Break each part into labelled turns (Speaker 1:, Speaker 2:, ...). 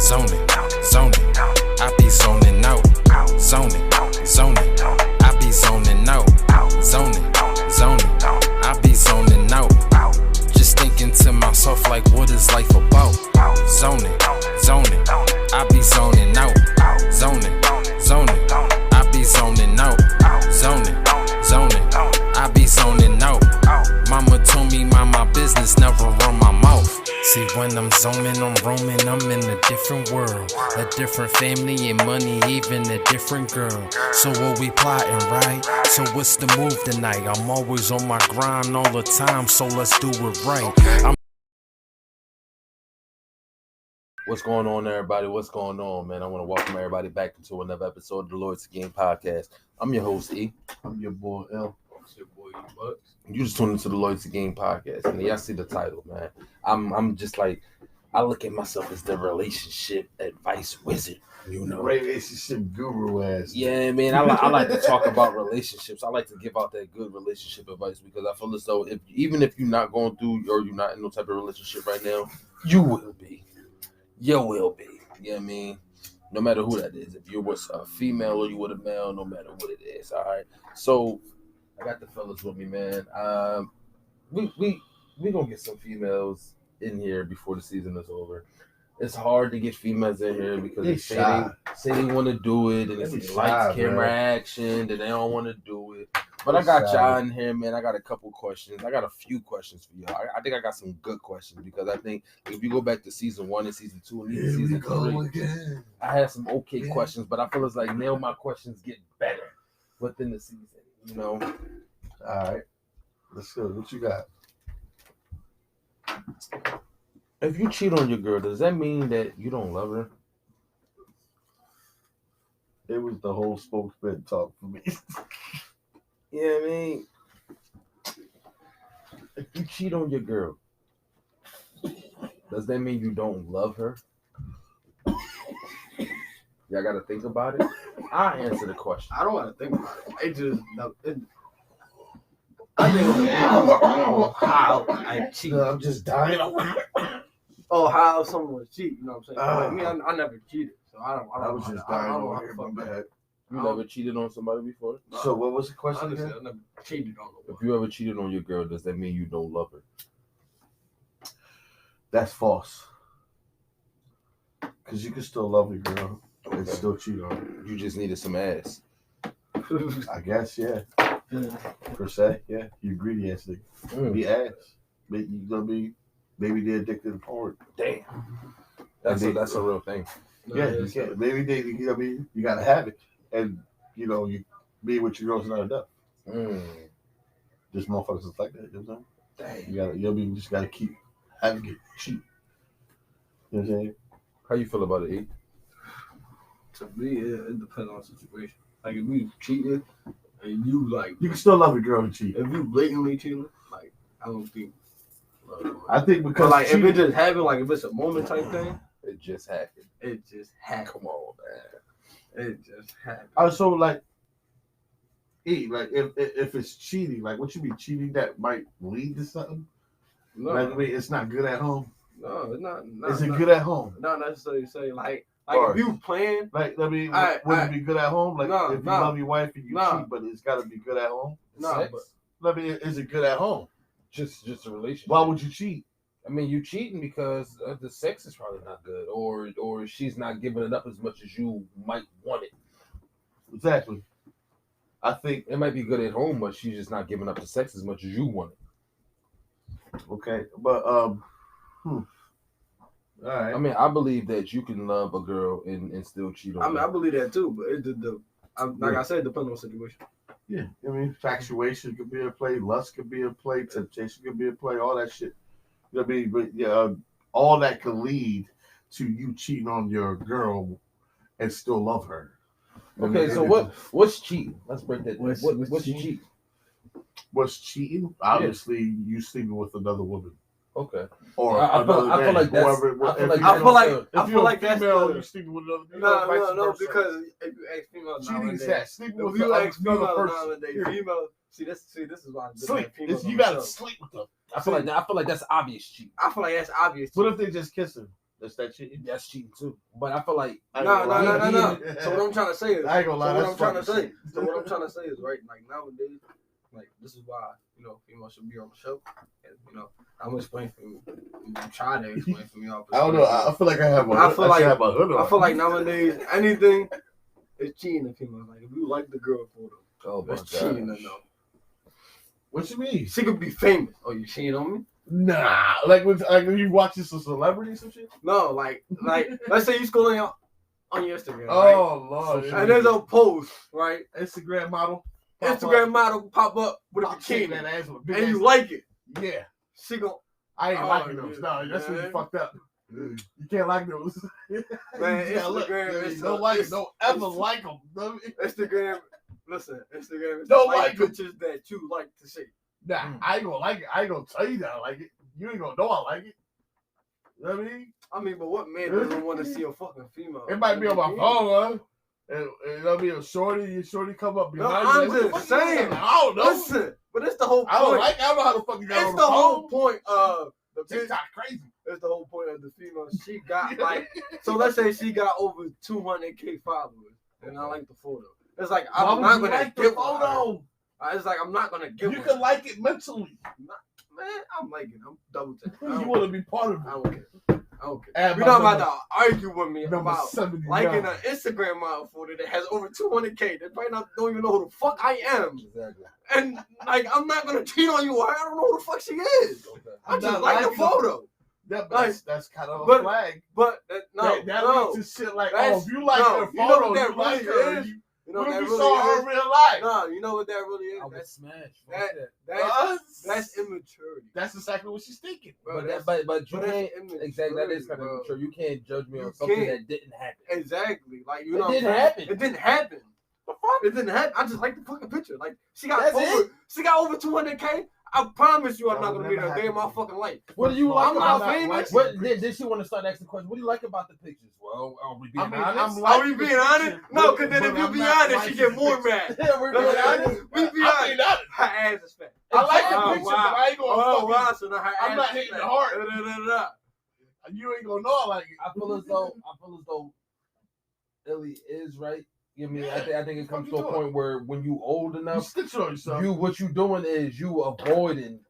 Speaker 1: zoning, zoning. I be zoning out, zoning, zoning. I be zoning out, zoning, zoning. I be zoning out. Just thinking to myself like, what is life about? Zoning, zoning. I be zoning out, zoning, zoning. I be zoning out, zoning, zoning. I be zoning out. Mama told me mind my business, never run my mouth. See, when I'm zoning, I'm roaming, I'm in a different world, a different family and money, even a different girl. So what we plotting, right? So what's the move tonight? I'm always on my grind all the time, so let's do it right.
Speaker 2: What's going on, everybody? What's going on, man? I want to welcome everybody back into another episode of the Loyalty Game Podcast. I'm your host, E.
Speaker 3: I'm your boy, L.
Speaker 4: It's your boy, E-Bucks.
Speaker 2: You just tuned into the Loyalty Game Podcast, and y'all see the title, man. I'm just like, I look at myself as the relationship advice wizard, you know.
Speaker 3: Relationship guru ass.
Speaker 2: Yeah, man. I like to talk about relationships. I like to give out that good relationship advice because I feel as though even if you're not going through or you're not in no type of relationship right now, you will be. You will be. You know what I mean? No matter who that is. If you're with a female or you with a male, no matter what it is. All right. So I got the fellas with me, man. We gonna get some females in here before the season is over. It's hard to get females in here because they say they want to do it, and it's lights, camera, action, and they don't want to do it. But I got y'all in here, man. I got a couple questions. I got a few questions for y'all. I think I got some good questions because I think if you go back to season 1 and season 2 and even season 3, I had some okay questions, but I feel it's like now my questions get better within the season, you know?
Speaker 3: All right. Let's go. What you got?
Speaker 2: If you cheat on your girl, does that mean that you don't love her?
Speaker 3: It was the whole spokesman talk for me.
Speaker 2: You know what I mean? If you cheat on your girl, does that mean you don't love her? Y'all got to think about it. I'll answer the question.
Speaker 4: I don't want to think about it. I think how I cheat.
Speaker 3: I'm just dying.
Speaker 4: Oh, how someone was cheat. You know what I'm saying? Like me, I never cheated, so I
Speaker 3: was just dying over here. My bad.
Speaker 2: You never cheated on somebody before?
Speaker 4: No.
Speaker 3: So what was the question
Speaker 4: Honestly,
Speaker 3: again?
Speaker 4: I never cheated on her.
Speaker 2: If you ever cheated on your girl, does that mean you don't love her?
Speaker 3: That's false. Because you can still love your girl and still cheat on her.
Speaker 2: You just needed some ass.
Speaker 3: I guess, yeah. Per se, yeah. You greedy ass nigga. Be ass. Maybe you gonna be. Maybe they're addicted to porn.
Speaker 2: Damn. That's a real thing.
Speaker 3: Yeah, you can't. Maybe they, you gotta have it, and you be with your girls not enough. Just motherfuckers is like that. You know what I'm saying? You just gotta keep having it cheap. You know what I'm saying?
Speaker 2: How you feel about it, E?
Speaker 4: To me, it depends on the situation. Like if we cheated and you
Speaker 3: can still love a girl and cheat.
Speaker 4: if you blatantly cheating, like I don't think.
Speaker 3: I think because
Speaker 4: But if it just happened, like if it's a moment type thing,
Speaker 2: It just happened.
Speaker 4: it just happened.
Speaker 2: Come on, man.
Speaker 4: It just happened.
Speaker 3: also like if it's cheating, like what you be cheating that might lead to something.
Speaker 4: No,
Speaker 3: Like it's not good at home.
Speaker 4: no, it's not.
Speaker 3: Is it good at home?
Speaker 4: Not necessarily say like
Speaker 3: Or-
Speaker 4: if you playing.
Speaker 3: Like would
Speaker 4: Alright.
Speaker 3: it be good at home? Like
Speaker 4: No,
Speaker 3: if you
Speaker 4: no.
Speaker 3: love your wife and you
Speaker 4: No.
Speaker 3: cheat, but it's got to be good at home.
Speaker 4: No,
Speaker 2: Sex?
Speaker 4: but
Speaker 3: Is it good at home?
Speaker 2: Just a relationship.
Speaker 3: Why would you cheat?
Speaker 2: I mean, you cheating because the sex is probably not good, or she's not giving it up as much as you might want it.
Speaker 3: Exactly. I think
Speaker 2: It might be good at home, but she's just not giving up the sex as much as you want it.
Speaker 3: okay, but All right.
Speaker 2: I mean, I believe that you can love a girl and still cheat on
Speaker 4: I mean,
Speaker 2: her.
Speaker 4: I believe that too. But like I said, it depends on the situation.
Speaker 3: Yeah, I mean, infatuation could be a play, lust could be a play, temptation could be a play, all that shit. I mean, but all that could lead to you cheating on your girl and still love her.
Speaker 2: Okay, so what's cheating? Let's break that.
Speaker 4: What's
Speaker 2: What's
Speaker 4: cheating?
Speaker 2: cheating?
Speaker 3: What's cheating? Obviously, you sleeping with another woman.
Speaker 2: Okay.
Speaker 3: Or
Speaker 2: I feel like that's.
Speaker 4: I feel like that's
Speaker 3: female,
Speaker 4: the-
Speaker 3: you're sleeping with another.
Speaker 4: No, because if you ask females
Speaker 3: cheating is
Speaker 4: nowadays,
Speaker 3: that sleeping
Speaker 4: if
Speaker 3: with
Speaker 4: you ask
Speaker 3: another
Speaker 4: females
Speaker 3: person.
Speaker 4: nowadays, females see this is why
Speaker 3: Sleep.
Speaker 4: females
Speaker 3: It's,
Speaker 4: on
Speaker 3: you
Speaker 4: the
Speaker 3: gotta
Speaker 4: show.
Speaker 3: sleep with them.
Speaker 2: I feel like that's obvious cheating.
Speaker 4: I feel like that's obvious.
Speaker 3: What if they just kiss her? That's that cheating.
Speaker 2: That's cheating too. But I feel like
Speaker 4: No. So what I'm trying to say is,
Speaker 3: I ain't gonna lie.
Speaker 4: So what I'm trying to say is, right? Like nowadays, like this is why females should be on the show, and I'm gonna explain for you. I'm trying to explain for you.
Speaker 3: I don't know. I feel like I have a hood.
Speaker 4: I feel like nowadays anything is cheating to females. Like if you like the girl photo, that's cheating enough.
Speaker 3: What you mean?
Speaker 4: She could be famous. Oh, you cheating on me?
Speaker 3: Nah, like when you watching some celebrities and shit.
Speaker 4: No, like let's say you scrolling on your Instagram.
Speaker 3: Oh Lord!
Speaker 4: And there's a post, right?
Speaker 3: Instagram model
Speaker 4: pop up with a bikini,
Speaker 3: that ass with a big
Speaker 4: and
Speaker 3: ass.
Speaker 4: you like it.
Speaker 3: Yeah,
Speaker 4: She gon'
Speaker 3: I ain't
Speaker 4: Oh,
Speaker 3: liking those.
Speaker 4: yeah,
Speaker 3: No, that's when
Speaker 4: man.
Speaker 3: you fucked up. You can't like those.
Speaker 4: Man,
Speaker 3: You gotta
Speaker 4: Instagram,
Speaker 3: don't like it. Don't ever like them.
Speaker 4: Instagram. Listen, Instagram is
Speaker 3: Don't
Speaker 4: like
Speaker 3: like 'em.
Speaker 4: pictures that you like to see.
Speaker 3: Nah, I ain't gonna like it. I ain't gonna tell you that I like it. You ain't gonna know I like it. You know what I mean?
Speaker 4: But what man doesn't want to see a fucking female?
Speaker 3: It might be on my phone, huh? And it'll be a shorty. Your shorty come up
Speaker 4: No,
Speaker 3: behind
Speaker 4: I'm
Speaker 3: you. Like,
Speaker 4: just
Speaker 3: what the fuck you
Speaker 4: saying.
Speaker 3: doing? I don't know.
Speaker 4: Listen, but it's the whole point.
Speaker 3: I don't know how the fuck you got on
Speaker 4: It's
Speaker 3: the
Speaker 4: the
Speaker 3: phone.
Speaker 4: whole point of the
Speaker 3: TikTok crazy.
Speaker 4: It's the whole point of the female. She got like, so let's say she got over 200K followers, and I like the photo. It's like
Speaker 3: Why
Speaker 4: I'm
Speaker 3: would
Speaker 4: not
Speaker 3: you
Speaker 4: gonna
Speaker 3: like the
Speaker 4: give
Speaker 3: photo.
Speaker 4: It's like I'm not gonna give.
Speaker 3: You can like it mentally.
Speaker 4: Man, I'm liking. I'm double tapping.
Speaker 3: You want to be part of
Speaker 4: I
Speaker 3: it.
Speaker 4: don't care. I don't care.
Speaker 3: Add
Speaker 4: You're
Speaker 3: my
Speaker 4: not about
Speaker 3: number-
Speaker 4: to argue with me
Speaker 3: number
Speaker 4: about
Speaker 3: 79.
Speaker 4: liking an Instagram model photo that has over 200K. They probably don't even know who the fuck I am.
Speaker 2: exactly.
Speaker 4: And like, I'm not gonna cheat on you. I don't know who the fuck she is. I
Speaker 3: I'm
Speaker 4: just
Speaker 3: not
Speaker 4: like the
Speaker 3: liking
Speaker 4: photo.
Speaker 3: Yeah, but
Speaker 4: Like,
Speaker 3: that's kind of a
Speaker 4: but-
Speaker 3: flag.
Speaker 4: But no,
Speaker 3: that
Speaker 4: no.
Speaker 3: leads to shit like,
Speaker 4: That's-
Speaker 3: if you like
Speaker 4: no,
Speaker 3: her
Speaker 4: you know
Speaker 3: photo,
Speaker 4: what that
Speaker 3: you like
Speaker 4: really
Speaker 3: her.
Speaker 4: is? You know
Speaker 3: What
Speaker 4: what
Speaker 3: if
Speaker 4: that
Speaker 3: you saw
Speaker 4: really
Speaker 3: her
Speaker 4: is?
Speaker 3: in real life?
Speaker 4: No, you know what that really is?
Speaker 2: I would smash.
Speaker 4: That's immaturity.
Speaker 3: That's exactly what she's thinking.
Speaker 4: Bro,
Speaker 2: But you
Speaker 4: that's
Speaker 2: can't.
Speaker 4: immaturity,
Speaker 2: Exactly. That is kind of
Speaker 4: bro.
Speaker 2: mature. You can't judge me
Speaker 4: You
Speaker 2: on something
Speaker 4: can't.
Speaker 2: that didn't happen.
Speaker 4: Exactly. Like, you
Speaker 2: It
Speaker 4: know what I'm
Speaker 2: didn't
Speaker 4: saying?
Speaker 2: happen.
Speaker 4: It didn't happen.
Speaker 2: The fuck?
Speaker 4: It didn't happen. I just like the fucking picture. Like, she got
Speaker 2: That's
Speaker 4: over
Speaker 2: it?
Speaker 4: She got over 200K. I promise you I'm
Speaker 3: That
Speaker 4: not
Speaker 3: would
Speaker 4: gonna meet her a
Speaker 3: never
Speaker 4: day in my
Speaker 3: happen.
Speaker 4: fucking life.
Speaker 2: What do you like
Speaker 4: I'm
Speaker 2: about
Speaker 4: not famous.
Speaker 2: What did she want to start asking questions? What do you like about the pictures? Well, are we being honest?
Speaker 4: Are we being honest? No, because then if you be honest, she get more mad.
Speaker 2: Yeah, we're
Speaker 4: Let's
Speaker 2: being
Speaker 4: be
Speaker 2: honest.
Speaker 4: honest. We be
Speaker 3: I'm
Speaker 4: honest.
Speaker 3: being honest.
Speaker 4: Her ass is fat.
Speaker 3: I like the
Speaker 4: Oh,
Speaker 3: picture,
Speaker 4: wow.
Speaker 3: but I ain't gonna
Speaker 4: Oh,
Speaker 3: fucking.
Speaker 4: wow. So now her
Speaker 3: I'm
Speaker 4: ass
Speaker 3: not
Speaker 4: is
Speaker 3: hitting
Speaker 4: fat.
Speaker 3: the heart.
Speaker 4: Da-da-da-da.
Speaker 3: You ain't gonna know I like it.
Speaker 2: I feel as though Illy is right. You know what I mean? I think it comes to a point where when you old
Speaker 3: You
Speaker 2: enough,
Speaker 3: stitch on yourself.
Speaker 2: what you doing is you avoiding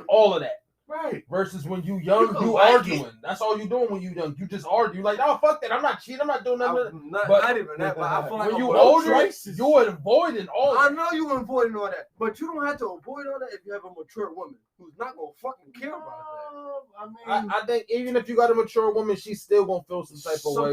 Speaker 2: all of that.
Speaker 3: Right.
Speaker 2: Versus when you young,
Speaker 3: can
Speaker 2: you
Speaker 3: like
Speaker 2: arguing. That's all you doing when you young. You just argue. Like, oh fuck that. I'm not cheating. I'm not doing nothing.
Speaker 4: Not even that, but I feel like
Speaker 2: When you
Speaker 4: I'm
Speaker 2: older,
Speaker 3: choices.
Speaker 2: you're avoiding all
Speaker 4: I
Speaker 2: that.
Speaker 4: know you avoiding all that, but you don't have to avoid all that if you have a mature woman who's not gonna fucking care about that.
Speaker 2: I think even if you got a mature woman, she's still gonna feel some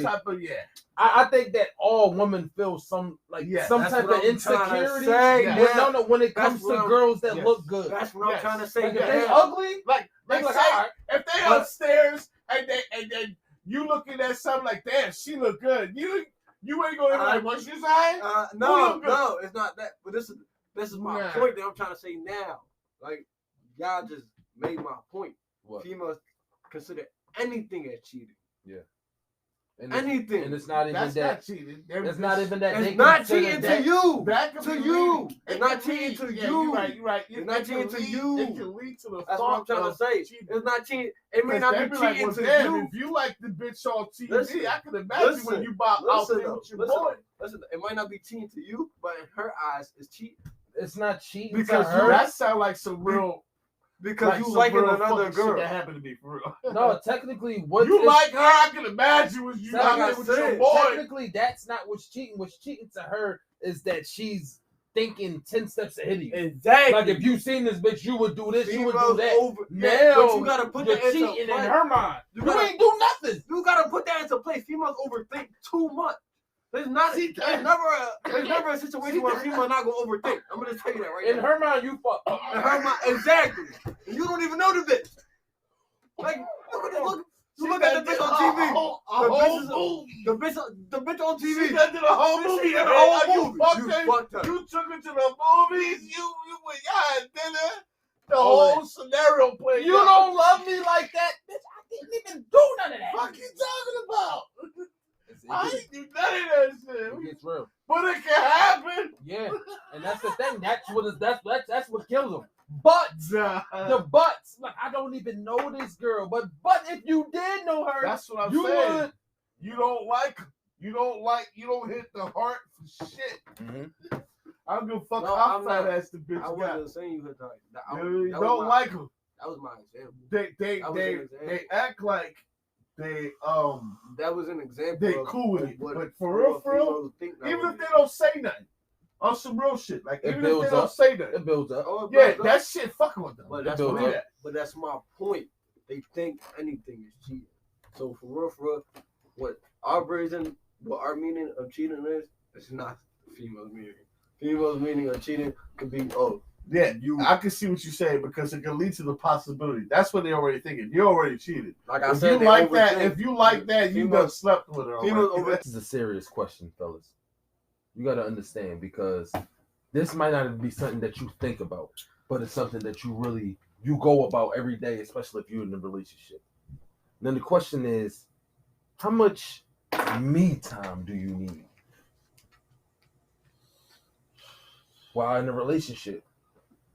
Speaker 2: type of way.
Speaker 3: Yeah.
Speaker 2: I think that all women feel some
Speaker 3: Yeah,
Speaker 2: some
Speaker 4: that's
Speaker 2: type
Speaker 4: what
Speaker 2: of
Speaker 4: I'm trying to
Speaker 2: insecurity.
Speaker 4: say,
Speaker 3: Yeah.
Speaker 2: When, no, when it
Speaker 4: That's
Speaker 2: comes
Speaker 4: what
Speaker 2: to
Speaker 4: I'm-
Speaker 2: girls that
Speaker 3: yes.
Speaker 2: look good.
Speaker 4: That's what I'm
Speaker 3: Yes.
Speaker 4: trying to say.
Speaker 2: Like, if
Speaker 3: Yeah.
Speaker 2: they ugly,
Speaker 3: Like
Speaker 2: they like,
Speaker 3: say,
Speaker 2: all right.
Speaker 3: if they
Speaker 4: But-
Speaker 3: upstairs and they you looking at something like, damn, she look good. You ain't gonna be like, what you say?
Speaker 4: No, it's not that. But this is my
Speaker 3: Nah.
Speaker 4: point that I'm trying to say now. Like, y'all just made my point.
Speaker 2: What?
Speaker 4: Females consider anything as cheating.
Speaker 2: And
Speaker 4: Anything.
Speaker 2: and it's not even
Speaker 3: That's
Speaker 2: that.
Speaker 3: not cheating.
Speaker 2: It's not even that.
Speaker 4: It's
Speaker 2: they
Speaker 4: not
Speaker 2: consider
Speaker 4: cheating
Speaker 2: that-
Speaker 4: to you.
Speaker 3: That could
Speaker 4: To
Speaker 3: be
Speaker 4: you.
Speaker 3: leading.
Speaker 4: It's
Speaker 3: It
Speaker 4: not
Speaker 3: can
Speaker 4: cheating
Speaker 3: lead-
Speaker 4: to
Speaker 3: yeah,
Speaker 4: you.
Speaker 3: You're right.
Speaker 4: It's not cheating to you.
Speaker 3: It can lead to the
Speaker 4: That's what I'm trying to say.
Speaker 3: cheating.
Speaker 4: It's not cheating. It may
Speaker 3: 'Cause
Speaker 4: not
Speaker 3: they
Speaker 4: be
Speaker 3: like,
Speaker 4: cheating
Speaker 3: well,
Speaker 4: to
Speaker 3: damn,
Speaker 4: you.
Speaker 3: if you like the bitch on TV,
Speaker 4: Listen,
Speaker 3: I can imagine
Speaker 4: listen,
Speaker 3: when you out
Speaker 4: listen,
Speaker 3: there
Speaker 4: though,
Speaker 3: with your
Speaker 4: listen,
Speaker 3: boy.
Speaker 4: Listen, it might not be cheating to you, but in her eyes, it's cheating
Speaker 2: It's not cheating
Speaker 4: Because
Speaker 2: to
Speaker 4: you-
Speaker 2: her.
Speaker 3: That sound like some real,
Speaker 4: because you
Speaker 3: some
Speaker 4: liking
Speaker 3: real
Speaker 4: another
Speaker 3: fucking shit
Speaker 4: girl.
Speaker 3: that happened to me for real.
Speaker 2: No, technically, what
Speaker 3: You
Speaker 2: is-
Speaker 3: like her? I can imagine was you
Speaker 2: Like
Speaker 3: out
Speaker 2: I
Speaker 3: there with your
Speaker 4: said,
Speaker 3: boy.
Speaker 2: technically, that's not what's cheating. What's cheating to her is that she's thinking 10 steps ahead of you.
Speaker 4: Exactly.
Speaker 2: Like if you seen this bitch, you would do this, you would do
Speaker 4: Females
Speaker 2: that.
Speaker 4: over.
Speaker 2: Now
Speaker 4: but you gotta put
Speaker 2: you're
Speaker 4: that into
Speaker 2: cheating in
Speaker 4: play.
Speaker 2: her mind.
Speaker 4: You
Speaker 2: You,
Speaker 4: gotta-
Speaker 2: ain't do nothing.
Speaker 4: You gotta put that into play. Females overthink too much. There's never a situation where a female not gonna overthink. I'm gonna tell you that right
Speaker 2: In
Speaker 4: now.
Speaker 2: her mind, you fuck.
Speaker 4: In her mind, exactly. And you don't even know the bitch. Like, you look at the bitch on TV. The bitch on TV.
Speaker 3: She done did a whole
Speaker 4: She
Speaker 3: movie.
Speaker 4: did a
Speaker 3: Hey,
Speaker 4: whole
Speaker 3: like,
Speaker 4: movie.
Speaker 3: You
Speaker 4: You
Speaker 3: fucked
Speaker 4: fucked
Speaker 3: her.
Speaker 4: her.
Speaker 3: You took her to the movies. You went, y'all had dinner. The
Speaker 2: Oh,
Speaker 3: whole scenario played.
Speaker 2: You
Speaker 3: out.
Speaker 2: don't love me like that, bitch. I didn't even do none of that.
Speaker 3: What you talking about?
Speaker 2: It
Speaker 3: I
Speaker 2: gets-
Speaker 3: ain't do none of that shit.
Speaker 2: it gets real.
Speaker 3: But it can happen.
Speaker 2: Yeah, and that's the thing. That's what kills them. The butts. Like, I don't even know this girl, but if you did know her,
Speaker 3: that's what I'm
Speaker 2: you
Speaker 3: saying.
Speaker 2: would.
Speaker 3: You don't like. You don't hit the heart for shit.
Speaker 2: Mm-hmm.
Speaker 3: I don't give a fuck
Speaker 4: No,
Speaker 3: how
Speaker 4: I'm
Speaker 3: fat
Speaker 4: not-
Speaker 3: ass the bitch
Speaker 4: I
Speaker 3: got.
Speaker 4: wasn't saying you hit the
Speaker 3: You don't like them.
Speaker 4: That was my example.
Speaker 3: They act like they
Speaker 4: That was an example.
Speaker 3: they
Speaker 4: of
Speaker 3: cool with it,
Speaker 4: what
Speaker 3: but for real,
Speaker 4: females think that
Speaker 3: even
Speaker 4: would
Speaker 3: if
Speaker 4: be.
Speaker 3: they don't say nothing on some real shit, like
Speaker 2: It
Speaker 3: even if
Speaker 2: builds
Speaker 3: they don't
Speaker 2: up.
Speaker 3: say nothing,
Speaker 2: It builds up.
Speaker 4: Oh, it
Speaker 3: yeah,
Speaker 4: builds up.
Speaker 3: that shit fucking with them.
Speaker 4: But
Speaker 2: That's
Speaker 4: that's my point. They think anything is cheating. So for real, what our meaning of cheating is, it's not females meaning. Females meaning of cheating could be
Speaker 3: yeah, I can see what you're saying because it can lead to the possibility. That's what they're already thinking. You're already cheated.
Speaker 4: like I
Speaker 3: If
Speaker 4: said,
Speaker 3: you like that, you done slept with her.
Speaker 2: This is a serious question, fellas. You got to understand because this might not be something that you think about, but it's something that you go about every day, especially if you're in a relationship. Then the question is, how much me time do you need while in a relationship?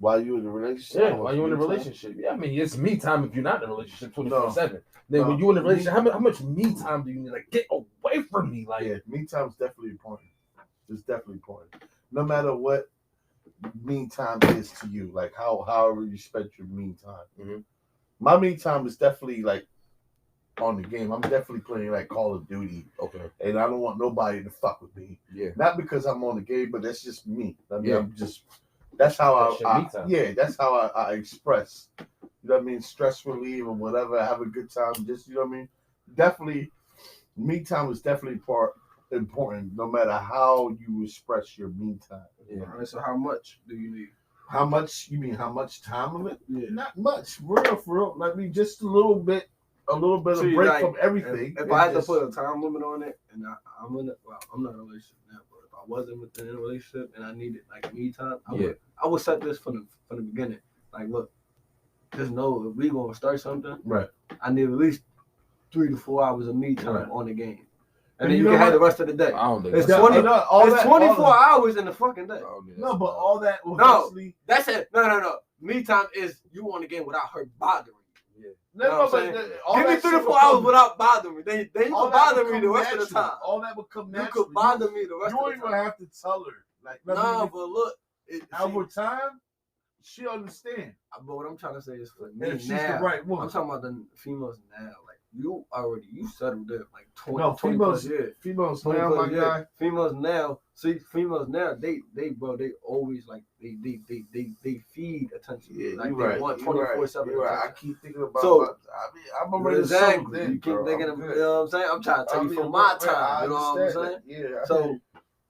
Speaker 3: While you in a relationship?
Speaker 2: Yeah, while you're in a relationship. Yeah, I mean, it's me time if you're not in a relationship 24/7. Then when you're in a relationship, how much me time do you need? Like, get away from me. Like,
Speaker 3: yeah, me time is definitely important. It's definitely important. No matter what me time is to you, like however you spend your me time.
Speaker 2: Mm-hmm.
Speaker 3: My me time is definitely like on the game. I'm definitely playing like Call of Duty.
Speaker 2: okay.
Speaker 3: And I don't want nobody to fuck with me.
Speaker 2: Yeah.
Speaker 3: Not because I'm on the game, but that's just me. I mean,
Speaker 2: Yeah.
Speaker 3: that's how
Speaker 2: That's
Speaker 3: that's how I express. You know what I mean? Stress relief or whatever. Have a good time. Just, you know what I mean? Definitely, me time is definitely important, no matter how you express your me time.
Speaker 2: Yeah.
Speaker 4: All right, so how much do you need?
Speaker 3: How much? You mean how much time of it?
Speaker 4: Yeah.
Speaker 3: Not much. For real. I mean, just a little bit of break
Speaker 4: like,
Speaker 3: from everything.
Speaker 4: If I had to put a time limit on it, and I'm not in a relationship now, but if I wasn't within a relationship and I needed like me time, I would set this from the beginning. Like, look, just know if we gonna start something,
Speaker 3: right?
Speaker 4: I need at least 3 to 4 hours of me time on the game, and then
Speaker 3: you
Speaker 4: you can have the rest of the day.
Speaker 2: I don't think
Speaker 4: It's
Speaker 2: that's
Speaker 4: 20.
Speaker 3: all
Speaker 4: It's 24 hours in the fucking day.
Speaker 3: No, but all that will
Speaker 4: No, that's it. No. Me time is you on the game without her bothering you.
Speaker 2: Yeah.
Speaker 3: No,
Speaker 4: but
Speaker 3: give
Speaker 4: me 3 to 4 hours without bothering me. Then you can bother me the rest of the time.
Speaker 3: All that would come
Speaker 4: You
Speaker 3: natural.
Speaker 4: could bother me the rest of the time.
Speaker 3: You don't even have to tell her. Like,
Speaker 4: No, but look.
Speaker 3: over time, she understand.
Speaker 4: But what I'm trying to say is for me
Speaker 3: If she's
Speaker 4: now,
Speaker 3: the right woman.
Speaker 4: I'm talking about the females now. Like you settled there like 20,
Speaker 3: No,
Speaker 4: 20 plus
Speaker 3: females,
Speaker 4: years.
Speaker 3: females
Speaker 4: 20
Speaker 3: now,
Speaker 4: plus
Speaker 3: my
Speaker 4: years.
Speaker 3: guy.
Speaker 4: Females now, they always like they feed attention.
Speaker 3: Yeah,
Speaker 4: like
Speaker 3: you
Speaker 4: they
Speaker 3: right.
Speaker 4: want
Speaker 3: You
Speaker 4: 24/7
Speaker 3: right. I
Speaker 4: attention.
Speaker 3: keep thinking about.
Speaker 4: So,
Speaker 3: I'm already
Speaker 4: exactly.
Speaker 3: sold in,
Speaker 4: You keep
Speaker 3: bro.
Speaker 4: thinking
Speaker 3: I'm
Speaker 4: of,
Speaker 3: good.
Speaker 4: you know what I'm saying? I'm trying to tell you from my time. You know what I'm saying?
Speaker 3: Yeah.
Speaker 4: So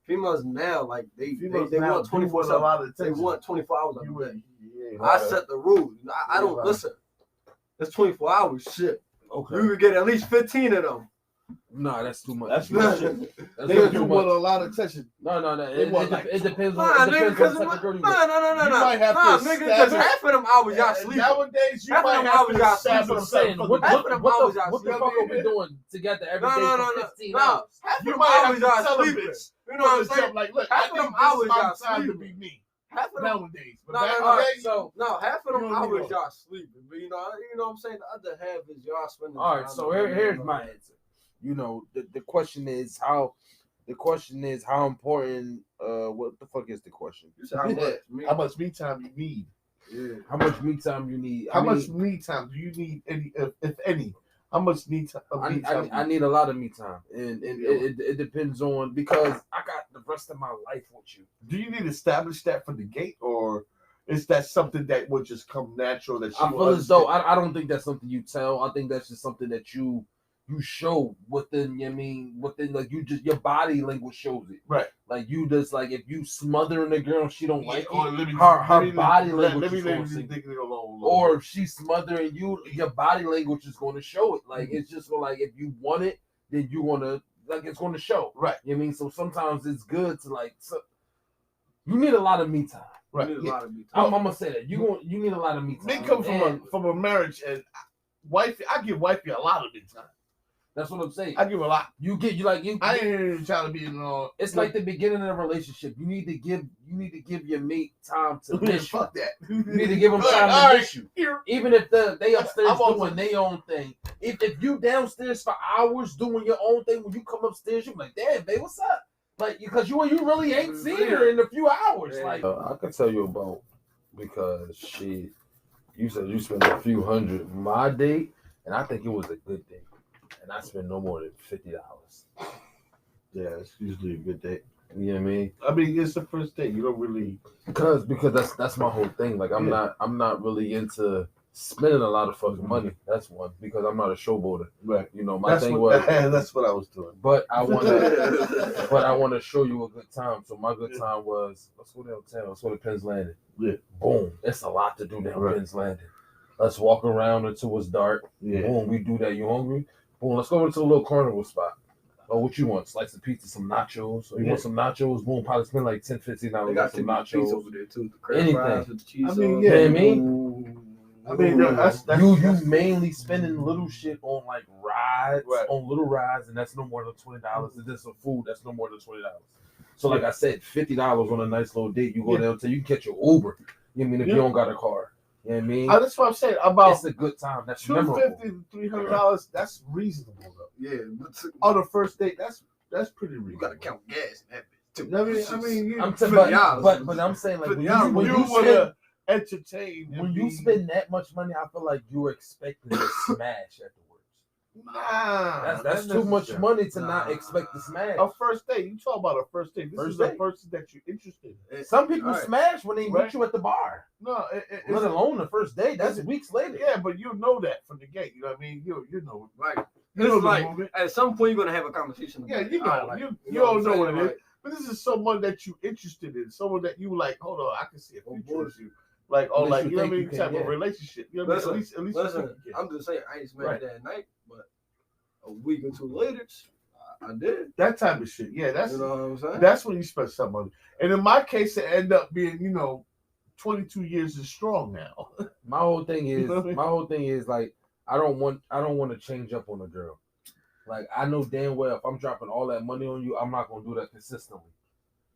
Speaker 4: females now, like they
Speaker 3: Females
Speaker 4: want
Speaker 3: now
Speaker 4: 24/7.
Speaker 3: do want a lot of
Speaker 4: They
Speaker 3: attention.
Speaker 4: want 24 hours
Speaker 3: You
Speaker 4: a day.
Speaker 3: yeah,
Speaker 4: I set the rules. I don't listen. It's 24 hours. Shit.
Speaker 2: Okay.
Speaker 4: You would get at least 15 of them.
Speaker 2: No, that's too much.
Speaker 3: That's
Speaker 4: That's
Speaker 3: shit.
Speaker 2: That's
Speaker 3: They
Speaker 2: too
Speaker 3: do
Speaker 2: much.
Speaker 3: want a lot of attention.
Speaker 2: No.
Speaker 3: They want, like,
Speaker 2: It depends
Speaker 4: Nah,
Speaker 2: on
Speaker 4: nigga,
Speaker 2: the
Speaker 4: because
Speaker 2: type of girl you
Speaker 4: no,
Speaker 2: with.
Speaker 3: You might have to
Speaker 4: nigga, because
Speaker 3: establish-
Speaker 4: half of them hours y'all sleeping.
Speaker 3: Nowadays, you
Speaker 4: Half of
Speaker 3: might
Speaker 4: them
Speaker 3: have
Speaker 4: hours
Speaker 3: to
Speaker 4: y'all
Speaker 2: That's what I'm
Speaker 3: establish
Speaker 2: saying.
Speaker 3: something.
Speaker 2: What
Speaker 4: Half of them hours y'all
Speaker 2: the
Speaker 4: sleeping.
Speaker 2: fuck are we doing together every day
Speaker 4: No.
Speaker 2: for 15 hours?
Speaker 4: Half of
Speaker 3: You
Speaker 4: them
Speaker 3: might have
Speaker 4: hours
Speaker 3: to
Speaker 4: y'all
Speaker 3: tell a
Speaker 4: sleeping.
Speaker 3: bitch.
Speaker 4: You know what I'm saying?
Speaker 3: Like, look,
Speaker 4: Half
Speaker 3: I
Speaker 4: of
Speaker 3: think
Speaker 4: them
Speaker 3: this
Speaker 4: hours
Speaker 3: is my
Speaker 4: y'all
Speaker 3: time to
Speaker 4: sleeping.
Speaker 3: be me.
Speaker 4: Half of them.
Speaker 3: Nowadays, but
Speaker 4: No,
Speaker 3: back
Speaker 4: no,
Speaker 3: then,
Speaker 2: So
Speaker 4: half of them
Speaker 3: You don't
Speaker 4: hours
Speaker 3: need
Speaker 4: y'all sleeping. But you know what I'm saying? The other half is y'all spending
Speaker 2: all
Speaker 4: time.
Speaker 2: right, so here's my answer. You know, the question is how important what the fuck is the question?
Speaker 4: You said how much?
Speaker 3: how much me time you need?
Speaker 4: Yeah.
Speaker 2: How much me time you need?
Speaker 3: How much me time do you need? If any? How much me time?
Speaker 2: I need a lot of me time, and it depends on because I got the rest of my life with you.
Speaker 3: Do you need to establish that from the gate, or is that something that would just come natural? That
Speaker 2: I feel as though I don't think that's something you tell. I think that's just something that you show within. Within like your body language shows it.
Speaker 3: Right.
Speaker 2: Like you just like if you smothering a girl, and she don't like
Speaker 3: or
Speaker 2: it. Her body language
Speaker 3: Let me
Speaker 2: is going to
Speaker 3: think it alone.
Speaker 2: or if she's smothering you, your body language is going to show it. Like it's just like if you want it, then you want to like it's going to show.
Speaker 3: Right.
Speaker 2: You know what I mean? So sometimes it's good to like. You need a lot of me time.
Speaker 3: Right.
Speaker 4: You need a lot of me time.
Speaker 2: I'm gonna say that you need a lot of me time.
Speaker 3: Me come from a marriage and wifey. I give wifey a lot of me time.
Speaker 2: That's what I'm saying.
Speaker 3: I give a lot.
Speaker 2: You.
Speaker 3: I ain't even trying to be
Speaker 2: It's like the beginning of a relationship. You need to give your mate time to miss you.
Speaker 3: Fuck that.
Speaker 2: You need to give them time to miss you. Even if they upstairs doing their own thing. If you downstairs for hours doing your own thing, when you come upstairs, you be like, damn, babe, what's up? Like, because you really ain't seen her in a few hours. Yeah. Like, I can tell you about, because you said you spent a few hundred my date, and I think it was a good date. And I spent no more than $50.
Speaker 3: Yeah, it's usually a good date.
Speaker 2: You know what I mean?
Speaker 3: I mean, it's the first date. You don't really
Speaker 2: because that's my whole thing. Like, I'm not really into spending a lot of fucking money. That's one, because I'm not a showboater.
Speaker 3: Right.
Speaker 2: You know, that's
Speaker 3: what I was doing.
Speaker 2: But I want to show you a good time. So my good time was, let's go downtown. Let's go to Penn's Landing.
Speaker 3: Yeah.
Speaker 2: Boom. It's a lot to do down Penn's Landing. Let's walk around until it's dark.
Speaker 3: Yeah.
Speaker 2: Boom. We do that. You hungry? Boom. Let's go into a little carnival spot. Oh, what you want? Slice of pizza, some nachos. Or you want some nachos? Boom. Probably spend like $10, $15.
Speaker 4: They got
Speaker 2: some nachos
Speaker 4: over there too. The crab
Speaker 2: anything.
Speaker 4: Fries with the cheese.
Speaker 3: I mean,
Speaker 2: yeah. You know what I mean?
Speaker 3: That's
Speaker 2: you mainly spending little shit on like rides, on little rides, and that's no more than $20. If there's some food, that's no more than $20. So like I said, $50 on a nice little date. You go down to, you can catch your Uber. You know what I mean? If you don't got a car. You know what I mean?
Speaker 3: That's what I'm saying. About
Speaker 2: it's a good time. That's $250
Speaker 3: to $300. That's reasonable though.
Speaker 4: Yeah,
Speaker 3: on the first date, that's pretty reasonable.
Speaker 4: You gotta count gas in that bitch too.
Speaker 3: I mean,
Speaker 2: I'm but I'm saying like when you want to
Speaker 3: entertain.
Speaker 2: When you spend that much money, I feel like you're expecting to smash afterwards.
Speaker 3: Nah,
Speaker 2: that's too much money to not expect to smash.
Speaker 3: A first date. You talk about a first date. This is a person that you're interested in.
Speaker 2: Some people smash when they meet you at the bar.
Speaker 3: No,
Speaker 2: let alone the first date. That's weeks later.
Speaker 3: Yeah, but you know that from the gate. You know what I mean? You know,
Speaker 4: right? It's like at some point you're gonna have a conversation.
Speaker 3: Yeah, you know, you don't know what it is. But this is someone that you're interested in, someone that you like. Hold on, I can see a future with you. Like, you know what I mean? Type of relationship. You know what I mean? At least
Speaker 4: listen, I'm just saying, I ain't smashed that night, but a week or two later, I did.
Speaker 3: That type of shit. Yeah, that's,
Speaker 4: you know what I'm saying?
Speaker 3: That's when you spend some money. And in my case, it ended up being, 22 years is strong now.
Speaker 2: My whole thing is like, I don't want to change up on a girl. Like, I know damn well if I'm dropping all that money on you, I'm not gonna do that consistently.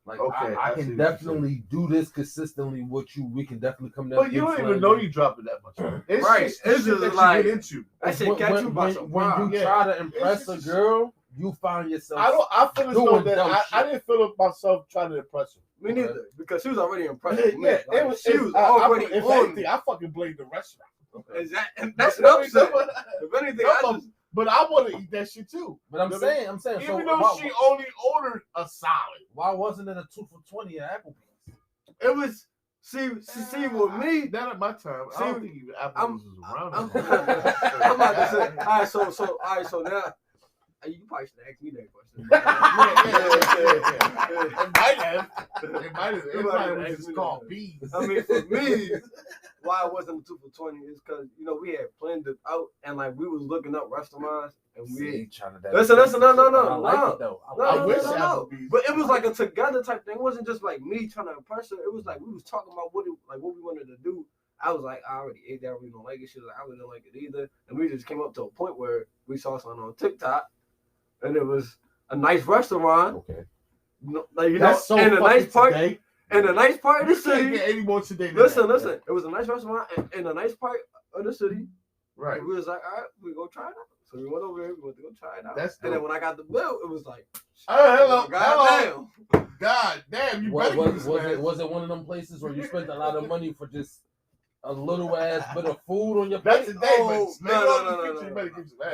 Speaker 2: Like, okay, I can definitely do this consistently with you. We can definitely come down.
Speaker 3: But you don't even know you dropping that much. It's
Speaker 4: right.
Speaker 3: It's just that like, you get into.
Speaker 4: I said, catch you by surprise.
Speaker 2: When you try to impress a girl, you find yourself.
Speaker 3: I feel as though that I didn't feel myself trying to impress her.
Speaker 4: Me neither, because she was already impressed.
Speaker 3: Yeah,
Speaker 4: like, she was already
Speaker 3: if
Speaker 4: on.
Speaker 3: anything, I fucking blame the restaurant.
Speaker 4: That's what I'm saying. If anything,
Speaker 3: but I want to eat that shit too.
Speaker 2: But I'm saying.
Speaker 3: Even though she only ordered a solid,
Speaker 2: why wasn't it a 2 for $20 at Applebee's?
Speaker 4: It was. See, with me,
Speaker 3: that at my time, I don't think even Applebee's was around.
Speaker 4: I'm about to say. All right, so now. You probably should ask me that question.
Speaker 3: It might have. It might have just called bees.
Speaker 4: I mean, for me, why it wasn't 2 for $20 is because we had planned it out and like we was looking up restaurants and we trying to. Listen, no.
Speaker 2: I like it though.
Speaker 3: I wish Applebee's.
Speaker 4: But it was like a together type thing. It wasn't just like me trying to impress her. It was like we was talking about what we wanted to do. I was like, I already ate that. I really don't like it. She was like, I really don't like it either. And we just came up to a point where we saw something on TikTok. And it was a nice restaurant.
Speaker 2: Okay.
Speaker 3: That's so
Speaker 4: in a nice part.
Speaker 3: Today.
Speaker 4: In a nice part of the city.
Speaker 3: Can't get any more today.
Speaker 4: Listen. It was a nice restaurant in a nice part of the city.
Speaker 3: Right.
Speaker 4: And we was like, all right, we go try it out. So we went over there. We went to go try it out.
Speaker 3: And
Speaker 4: then when I got the bill, it was like,
Speaker 3: oh,
Speaker 4: hello.
Speaker 3: God damn.
Speaker 2: Was it one of them places where you spent a lot of money for just a little ass bit of food on your plate?
Speaker 3: That's the day,
Speaker 4: no.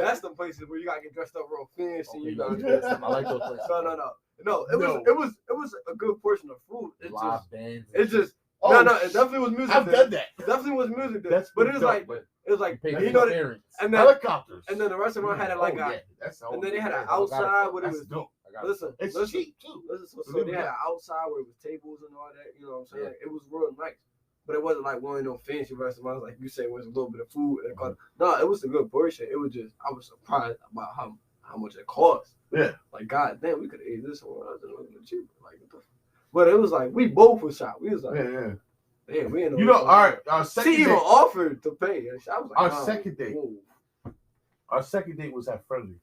Speaker 4: That's the places where you gotta get dressed up real fancy.
Speaker 2: Okay,
Speaker 4: you gotta
Speaker 2: I like those places.
Speaker 4: No. It was a good portion of food. It definitely was music.
Speaker 3: I've done that.
Speaker 4: It definitely was music.
Speaker 3: But
Speaker 4: it was like and then
Speaker 3: helicopters.
Speaker 4: And then the restaurant had like and then they had an outside where it was
Speaker 3: dope.
Speaker 4: Listen,
Speaker 3: it's cheap too.
Speaker 4: So they had an outside where it was tables and all that. You know what I'm saying? Like, it was real nice. But it wasn't like one of those fancy restaurants like you said. It was a little bit of food. No, it was a good portion. It was just I was surprised about how much it cost.
Speaker 3: Yeah.
Speaker 4: Like God damn, we could have ate this somewhere else and it was cheaper. Like, but it was like we both were shocked. We was like, damn, we ain't.
Speaker 3: Our second
Speaker 4: she even offered to pay. I was like,
Speaker 3: our second date. Our second date was at Friendly's.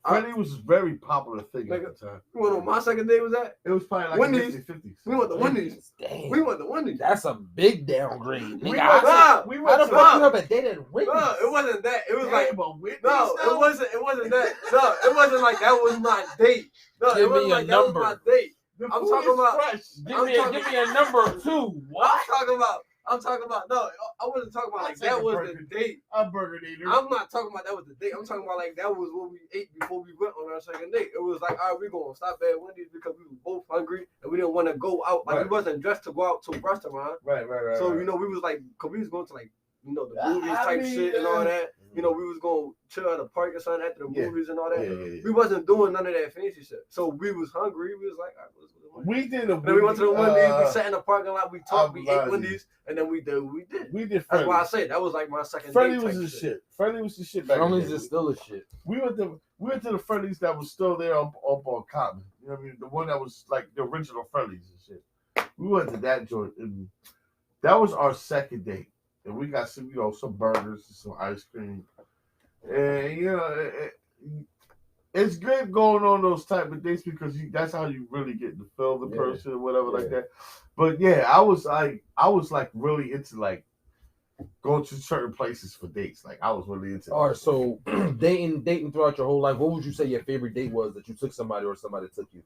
Speaker 3: Freddie was a very popular thing at the time.
Speaker 4: You want to know my second date was at?
Speaker 3: It was probably like
Speaker 4: Wendy's.
Speaker 3: 50s.
Speaker 4: We went to Wendy's.
Speaker 2: Damn.
Speaker 4: We went to Wendy's.
Speaker 2: That's a big downgrade.
Speaker 3: We
Speaker 2: Nigga,
Speaker 3: went
Speaker 2: how the
Speaker 3: to
Speaker 2: fuck you have a date at Wendy's?
Speaker 4: No, it wasn't that. It was like
Speaker 3: but Wendy's,
Speaker 4: no, it wasn't that. No, it wasn't like that was my date. No,
Speaker 2: Give
Speaker 4: it wasn't
Speaker 2: me a
Speaker 4: like that was
Speaker 2: number.
Speaker 4: my date.
Speaker 3: The
Speaker 4: I'm
Speaker 3: food
Speaker 4: talking
Speaker 3: is
Speaker 4: about-
Speaker 3: fresh.
Speaker 2: Give me a number 2. What?
Speaker 4: I'm talking about. No, I wasn't talking about like that was the date.
Speaker 3: I'm burger eater.
Speaker 4: I'm not talking about that was the date. I'm talking about like that was what we ate before we went on our second date. It was like, all right, we're gonna stop at Wendy's because we were both hungry and we didn't want to go out. Like we wasn't dressed to go out to a restaurant.
Speaker 3: Right.
Speaker 4: So
Speaker 3: right.
Speaker 4: you know, we was like, cause we was going to like, you know, the movies
Speaker 3: I
Speaker 4: type
Speaker 3: mean,
Speaker 4: shit and all that. You know, we was going to chill at a park or something after the
Speaker 3: Yeah.
Speaker 4: movies and all that.
Speaker 3: Yeah.
Speaker 4: We wasn't doing none of that fancy shit. So we was hungry. We was like, all right, let's go to Wendy's.
Speaker 3: We did a.
Speaker 4: Then we went to the Wendy's. We sat in the parking lot. We talked. We
Speaker 3: I'm
Speaker 4: ate Wendy's, and then we did what we did.
Speaker 3: We did.
Speaker 4: That's why I
Speaker 3: Freddy's.
Speaker 4: say that was like my second
Speaker 3: Freddie
Speaker 4: date
Speaker 3: was
Speaker 4: type
Speaker 3: the
Speaker 4: shit.
Speaker 3: shit. Freddie was the shit back
Speaker 2: Friendly's
Speaker 3: in the
Speaker 2: is
Speaker 3: day.
Speaker 2: still a shit.
Speaker 3: We went to the Friendly's that was still there up on Cotton. You know what I mean? The one that was like the original Friendly's and shit. We went to that joint, and that was our second date. And we got some, some burgers and some ice cream. And it's good going on those type of dates because that's how you really get to feel the person or whatever like that. But yeah, I was like really into like going to certain places for dates. Like I was really into.
Speaker 2: All right, so dating throughout your whole life, what would you say your favorite date was that you took somebody or somebody took you?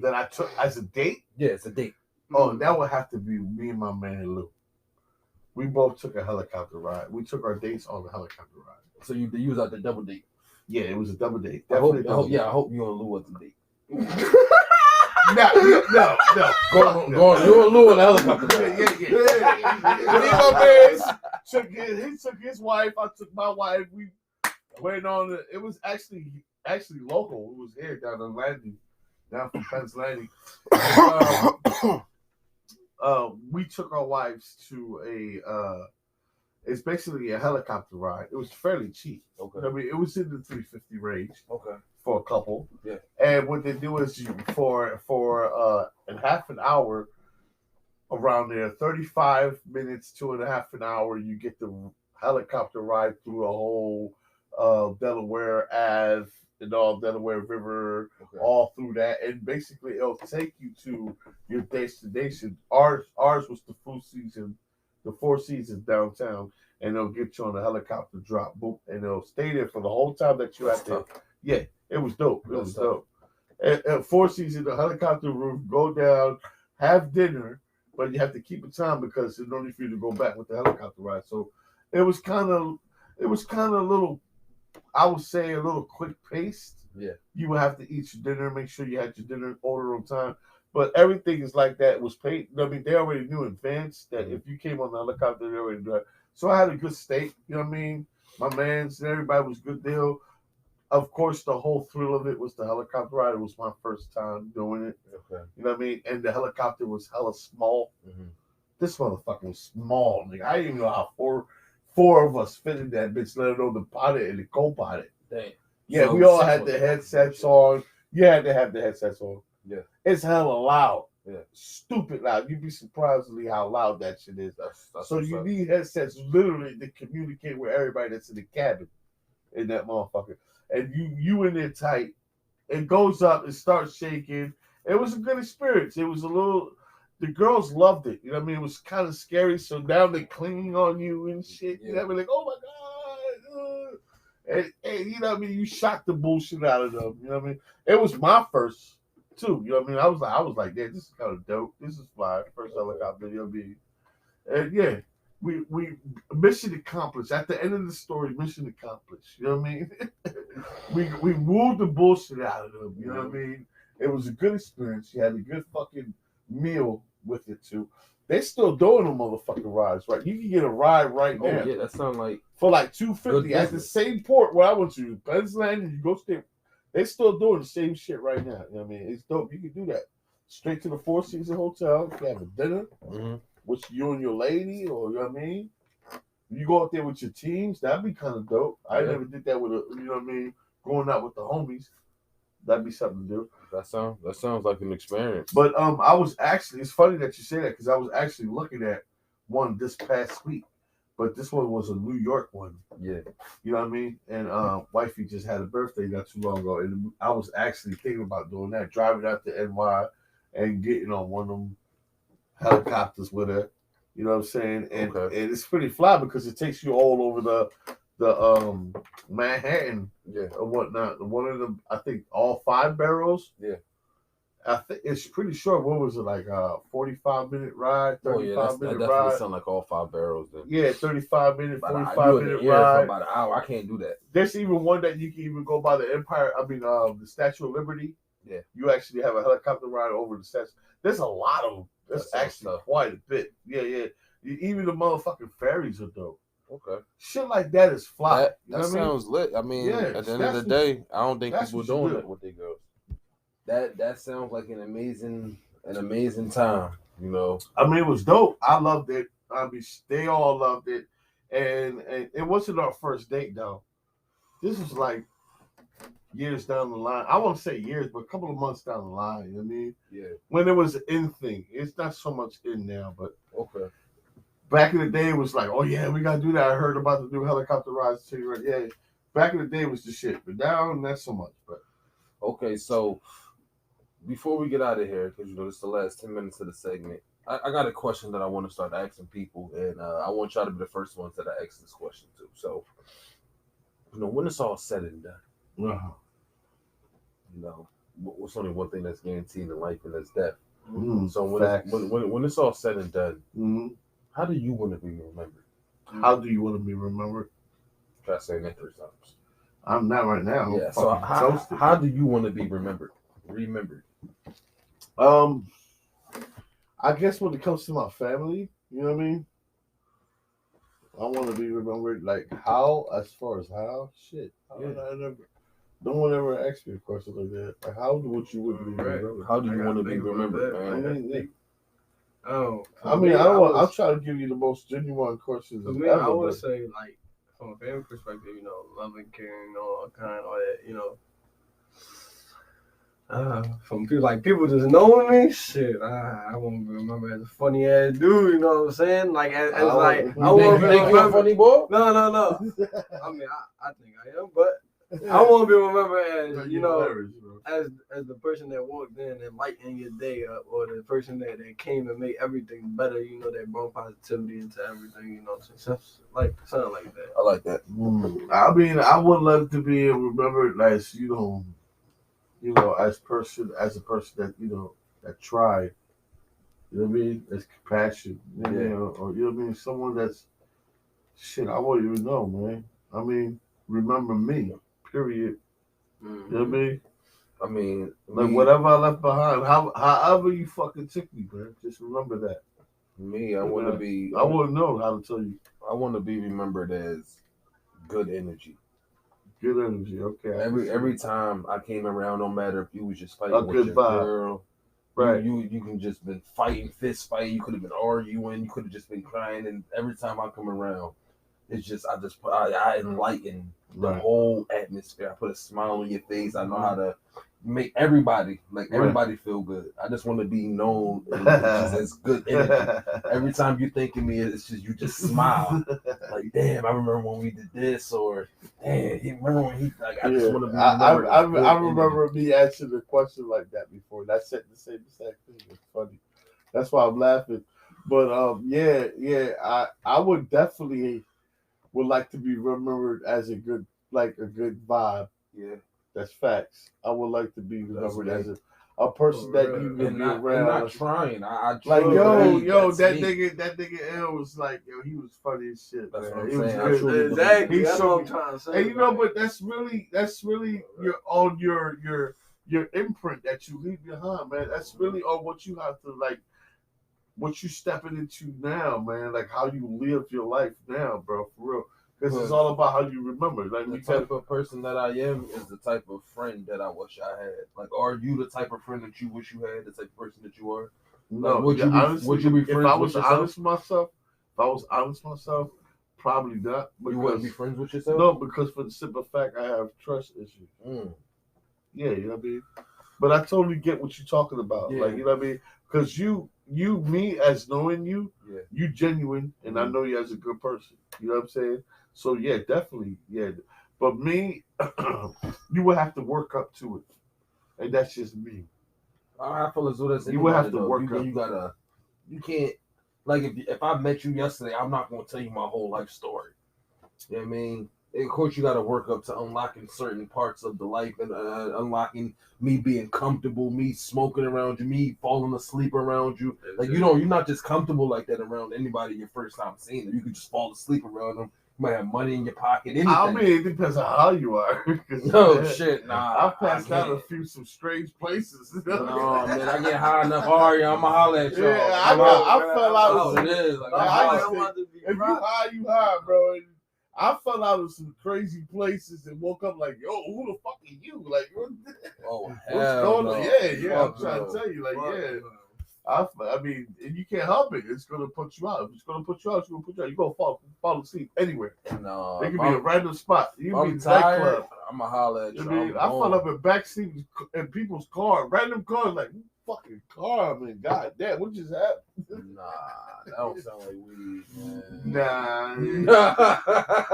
Speaker 3: That I took as a date.
Speaker 2: Yeah, it's a date.
Speaker 3: Oh, that would have to be me and my man Lou. We both took a helicopter ride. We took our dates on the helicopter ride.
Speaker 2: So you was out the double date.
Speaker 3: Yeah, it was a double date.
Speaker 2: I hope you and Lou was the date.
Speaker 3: No.
Speaker 2: Go on, you and Lou on the helicopter.
Speaker 3: Yeah. Me and my man he took his wife. I took my wife. We went on. It was actually local. It was here down in Landing, down from Pennsylvania. We took our wives to it's basically a helicopter ride. It was fairly cheap.
Speaker 2: Okay.
Speaker 3: I mean, it was in the $350 range.
Speaker 2: Okay.
Speaker 3: For a couple.
Speaker 2: Yeah.
Speaker 3: And what they do is for in half an hour around there, 35 minutes to a half an hour, you get the helicopter ride through the whole Delaware Ave and all Delaware River, all through that. And basically it'll take you to your destination. Ours was the Four Seasons downtown, and they'll get you on a helicopter drop, boom, and they'll stay there for the whole time that you're at there. Yeah, it was dope. It was dope. At Four Seasons, the helicopter roof, go down, have dinner, but you have to keep a time because there's no need for you to go back with the helicopter ride. So it was kind of a little, I would say a little quick paced.
Speaker 2: Yeah.
Speaker 3: You would have to eat your dinner, make sure you had your dinner order on time. But everything is like that. It was paid. I mean, they already knew in advance that if you came on the helicopter, they already knew that. So I had a good steak. You know what I mean? My mans and everybody was a good deal. Of course, the whole thrill of it was the helicopter ride. It was my first time doing it.
Speaker 2: Okay.
Speaker 3: You know what I mean? And the helicopter was hella small. Mm-hmm. This motherfucker was small, nigga. I didn't even know how four of us fit in that bitch, let alone the pilot and the co-pilot.
Speaker 2: Dang.
Speaker 3: Yeah,
Speaker 2: So
Speaker 3: we all had the headsets on. You had to have the headsets on.
Speaker 2: Yeah.
Speaker 3: It's hella loud.
Speaker 2: Yeah.
Speaker 3: Stupid loud. You'd be surprised how loud that shit is.
Speaker 2: That's
Speaker 3: so you need headsets literally to communicate with everybody that's in the cabin in that motherfucker. And you in there tight. It goes up, it starts shaking. It was a good experience. It was the girls loved it. You know what I mean? It was kind of scary. So now they're clinging on you and shit. You know what I mean? Like, oh my God. And you know what I mean? You shocked the bullshit out of them. You know what I mean? It was my first too. You know what I mean? I was like, yeah, this is kind of dope. This is fly. First helicopter, you know what I mean? And yeah, we mission accomplished. At the end of the story, mission accomplished. You know what I mean? we moved the bullshit out of them. You know what I mean? It was a good experience. You had a good fucking meal with it too. They still doing them motherfucking rides, right? You can get a ride right now.
Speaker 2: Oh yeah, that sounds like
Speaker 3: for like $250 at the same port where I went to, Pennsylvania. You go stay. They still doing the same shit right now. You know what I mean? It's dope. You can do that. Straight to the Four Seasons Hotel. You can have a dinner with you and your lady, or you know what I mean? You go out there with your teams, that'd be kind of dope. I never did that with you know what I mean? Going out with the homies. That'd be something to do.
Speaker 2: That sounds like an experience.
Speaker 3: But I was actually, it's funny that you say that because I was actually looking at one this past week. but this one was a New York one.
Speaker 2: Yeah.
Speaker 3: You know what I mean? And wifey just had a birthday not too long ago, and I was actually thinking about doing that, driving out to NY and getting on one of them helicopters with her. You know what I'm saying? And it's pretty fly because it takes you all over the Manhattan, or whatnot. One of them, I think, all 5 boroughs.
Speaker 2: Yeah.
Speaker 3: I think it's pretty short. What was it, like 45-minute ride, 35-minute
Speaker 2: that
Speaker 3: ride?
Speaker 2: Sound like all 5 barrels then.
Speaker 3: Yeah, 35-minute, 45-minute ride.
Speaker 2: For about an hour. I can't do that.
Speaker 3: There's even one that you can even go by the the Statue of Liberty.
Speaker 2: Yeah.
Speaker 3: You actually have a helicopter ride over the statue. There's a lot of them. That's actually quite a bit. Yeah. Even the motherfucking ferries are dope.
Speaker 2: Okay.
Speaker 3: Shit like that is fly.
Speaker 2: That sounds lit. I mean, at the end of the day, I don't think people are doing it with their girls. That sounds like an amazing time, you know.
Speaker 3: I mean, it was dope. I loved it. I mean, they all loved it. And it wasn't our first date, though. This was like years down the line. I won't say years, but a couple of months down the line. You know what I mean?
Speaker 2: Yeah.
Speaker 3: When it was an in thing. It's not so much in now, but
Speaker 2: okay.
Speaker 3: Back in the day, it was like, oh yeah, we gotta do that. I heard about the new helicopter rides too. Yeah. Back in the day, it was the shit, but now not so much. But
Speaker 2: okay, so before we get out of here, because this is the last 10 minutes of the segment, I got a question that I want to start asking people, and I want y'all to be the first ones that I ask this question to. So, when it's all said and done, what's only one thing that's guaranteed in life, and that's death. So when it's all said and done, how do you want to be remembered?
Speaker 3: How do you want to be remembered?
Speaker 2: Try saying that 3 times.
Speaker 3: I'm not right now.
Speaker 2: Yeah. So how do you want to be remembered?
Speaker 3: I guess when it comes to my family, you know what I mean? I want to be remembered like how, as far as how, shit. No one ever asked me a question like that. Like, how would you want to be remembered?
Speaker 2: How do you want to be remembered?
Speaker 3: I'll try to give you the most genuine questions.
Speaker 4: For me, I would say, like, from a family perspective, loving, caring, all that, from people just knowing me, shit, I won't be remembered as a funny ass dude, you know what I'm saying? Like, I won't be remembered.
Speaker 2: You're a funny boy?
Speaker 4: No. I mean, I think I am, but I won't be remembered as, as the person that walked in and lightened your day up, or the person that came and made everything better, that brought positivity into everything, something like that.
Speaker 2: I like that.
Speaker 3: I mean, I would love to be remembered as, as a person that, that tried, you know what I mean? That's compassion, or, you know what I mean? Someone that's, shit, I won't even know, man. I mean, remember me, period. You know what I mean?
Speaker 2: I mean,
Speaker 3: whatever I left behind, however you fucking took me, man, just remember that.
Speaker 2: Me, I want to be.
Speaker 3: I wouldn't know how to tell you.
Speaker 2: I want to be remembered as good energy.
Speaker 3: Good energy, okay.
Speaker 2: Every time I came around, no matter if you was just fighting with your girl, right? You can just been fighting, fist fighting. You could have been arguing. You could have just been crying. And every time I come around, it's just I enlighten the whole atmosphere. I put a smile on your face. I know how to make everybody feel good. I just want to be known as good energy. Every time you think of me, it's just you just smile. Like, damn, I remember when we did this, or damn, remember when he like. I just want to be remembered.
Speaker 3: I remember me answering the question like that before. That's the same exact thing. It's funny. That's why I'm laughing. But I would definitely would like to be remembered as a good vibe.
Speaker 2: Yeah.
Speaker 3: That's facts. I would like to be remembered as a person that you can be around.
Speaker 2: I'm not trying. I
Speaker 3: like that nigga L was like, he was funny as shit.
Speaker 2: That's
Speaker 3: man.
Speaker 2: what I'm
Speaker 3: He was
Speaker 2: saying.
Speaker 3: good.
Speaker 4: Exactly. That's what I'm trying to say.
Speaker 3: And but that's really your imprint that you leave behind, man. That's really on what you have to what you stepping into now, man. Like how you live your life now, bro. For real. Because it's all about how you remember. Like
Speaker 2: the type of person that I am is the type of friend that I wish I had. Like, are you the type of friend that you wish you had? The type of person that you are?
Speaker 3: No.
Speaker 2: Like, would you be friends
Speaker 3: if I was
Speaker 2: with yourself?
Speaker 3: honest with myself, probably not.
Speaker 2: You wouldn't be friends with yourself?
Speaker 3: No, because for the simple fact I have trust issues. Yeah, you know what I mean? But I totally get what you're talking about.
Speaker 2: Yeah.
Speaker 3: Like, you know what I mean? Because you me as knowing you,
Speaker 2: Yeah.
Speaker 3: you genuine, and I know you as a good person. You know what I'm saying? So yeah, definitely, yeah. But me, you would have to work up to it, and that's just me.
Speaker 2: I feel as though that's
Speaker 3: you would have to
Speaker 2: though.
Speaker 3: work up.
Speaker 2: You can't, like, if I met you yesterday, I'm not gonna tell you my whole life story. You know what I mean? Of course, you got to work up to unlocking certain parts of the life and unlocking me being comfortable, me smoking around you, me falling asleep around you. Like, you're not just comfortable like that around anybody your first time seeing them. You can just fall asleep around them. You might have money in your pocket, anything.
Speaker 3: I mean, it depends on how you are.
Speaker 2: No shit, nah.
Speaker 3: I've passed out some strange places.
Speaker 2: No, man, I get high enough. I'ma holler at y'all.
Speaker 3: Yeah, I fell out.
Speaker 2: It is. Like,
Speaker 3: if you high, you high, bro. And I fell out of some crazy places and woke up like, yo, who the fuck are you? Like,
Speaker 2: what's
Speaker 3: going on? Yeah. I'm trying
Speaker 2: to
Speaker 3: tell you, like, yeah. I mean, and you can't help it. It's gonna put you out. If it's gonna put you out, you're gonna fall asleep anywhere.
Speaker 2: No,
Speaker 3: it could be a random spot. You
Speaker 2: can be tired. I'ma holler at you.
Speaker 3: I fell up in backseat in people's car, random cars, like fucking car. I mean, goddamn, what just happened?
Speaker 2: Nah, that don't sound like weed, man.
Speaker 3: Nah,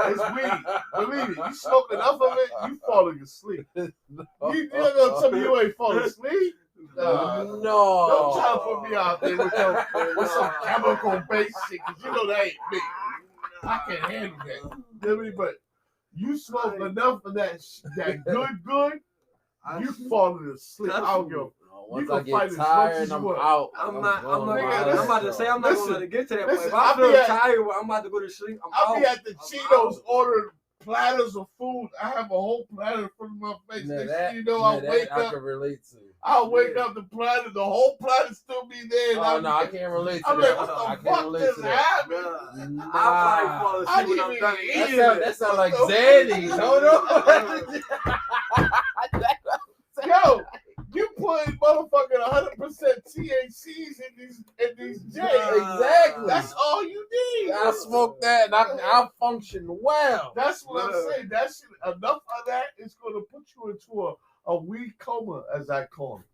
Speaker 3: it's weed. Believe me, you smoke enough of it, you falling asleep. You gonna tell me you ain't falling asleep?
Speaker 2: No.
Speaker 3: Don't try to put me out there with some chemical based shit, because you know that ain't me. I can't handle that. You know what I mean? But you smoke enough of that good, you falling asleep. I don't go.
Speaker 2: Once I get tired, I'm out.
Speaker 4: I'm about to say I'm not gonna let it get to that point. If
Speaker 3: I
Speaker 4: I feel tired, I'm about to go to sleep.
Speaker 3: I'll be at the Cheetos ordering platters of food. I have a whole platter in front of my face. I wake up.
Speaker 2: I can relate to.
Speaker 3: I'll wake up the whole platter still be there.
Speaker 2: Oh no, I can't relate to
Speaker 3: that.
Speaker 2: Like,
Speaker 3: what the fuck just happened?
Speaker 4: Nah. I probably fall asleep when I'm done.
Speaker 2: That sounds like Xannies. Hold on.
Speaker 3: Yo, you put motherfucking 100% THCs in these J's.
Speaker 2: Exactly.
Speaker 3: That's all you need.
Speaker 2: I smoke that and I function well.
Speaker 3: That's what I'm saying. That shit, enough of that is going to put you into a weed coma, as I call it.